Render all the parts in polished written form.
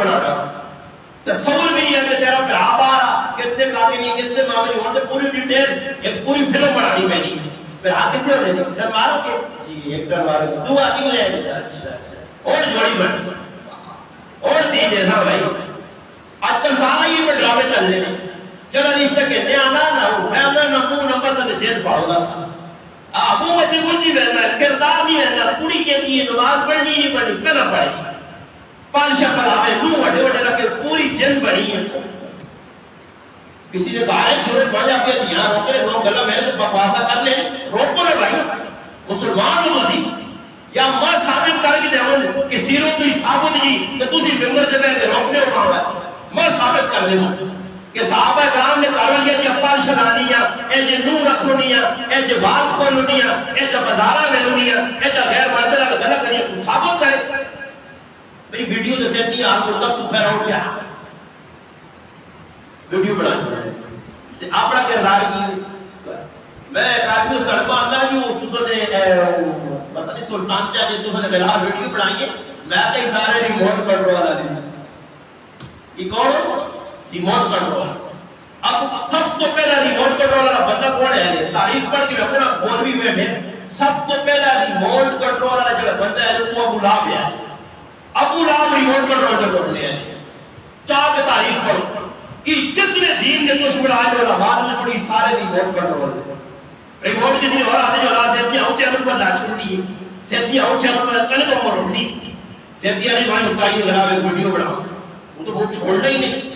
بنانا تصور بھی ہے کہ تیرا بھرا بارا کتنے کاغذی کتنے معاملے ہوتے پوری ڈیٹیل ایک پوری فلم بنانی پڑی پھر آ کتنے ہونے دی پھر مارو کے جی ایک ٹر مارو تو آتی میں لے اور جوڑی بن اور دیجئے نا بھائی آج کل سارا یہ پر ڈرامے چل رہے ہیں چلو رشتہ کہتے ہیں آنا نہ ہو میں اپنا نمبر نمبر سے جیل پاؤں گا ابو مجھے کچھ نہیں رہنا کردار نہیں رہنا پوری کہتی ہے نماز پڑھنی نہیں پڑھنی پہلے پڑھے پانچ شب بلاوے دو وڈے وڈے رکھے پوری جن بڑی ہے کسی نے کہا ہے چھوڑے پڑھ آپ کے دھیان روکے لوگ گلہ میں تو بکواسا کر لیں روکو لے بھائی مسلمان ہو اسی یا ماں ثابت کر کے دیو کہ سیرت تو ثابت جی کہ تسی بمر جگہ کے روکنے ہو رہا ہے ماں ثابت کر دیو کہ صحابہ کرام نے کہا کہ اپا شرانیاں اے جے نور رکھنیاں اے جے بات کھولنیاں اے جے بازارہ ملنیاں اے جے غیر مرد نال گل کرنی ثابت کرے بھئی ویڈیو تے سیٹ نہیں آپ کو تو خیر ہو گیا ویڈیو بنا تے اپنا کردار کی میں ایک آدمی اس لڑکا آتا جو تسوں نے پتہ نہیں سلطان کیا جی تسوں نے بلا ویڈیو بنائی ہے میں کئی سارے ریموٹ کنٹرول والا دی یہ کون ریموٹ کنٹرول اب سب تو پہلا ریموٹ کنٹرول والا بندہ کون ہے تاریخ پڑھ کے اپنا بول بھی بیٹھے سب تو پہلا ریموٹ کنٹرول والا جو بندہ ہے وہ ابو لہب ہے ابو لہب ریموٹ کنٹرول کرتے ہیں چاہ کے تاریخ پڑھ کہ جتنے دین کے دشمن آج والا بعد میں پڑی سارے ریموٹ کنٹرول ریموٹ کسی اور آتے جو اللہ سے اپنی آؤں چیمن پر لاچ کرتی ہے سیدھی آؤں چیمن پر کنے تو عمر اٹھنی سیدھی آنے بھائی اتائی ذرا ایک ویڈیو بڑھاؤں وہ تو بہت چھوڑنا ہی نہیں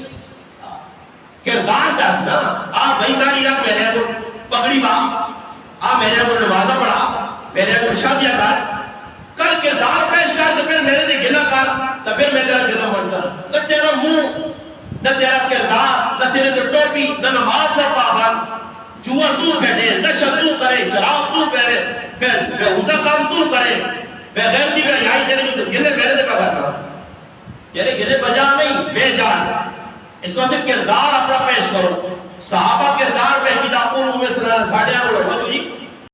کردار دس نا آپ بھائی داری رکھ میرے تو پکڑی باپ آپ میرے کو نمازہ پڑھا میرے کو شادیہ کر کل کردار پیش کر تو پھر میرے دے گلہ کر تو پھر میں تیرا گلہ منتا نہ تیرا منہ نہ تیرا کردار نہ سیرے تو ٹوپی نہ نماز نہ پابند جوا تو کہنے نشہ تو کرے شراب تو پہرے پھر بہودہ کام تو کرے بغیر دی کا یہاں تیرے جو گلے میرے دے پا کرنا تیرے گلے بجا نہیں بے جان اس وقت کردار اپنا پیش کرو صحابہ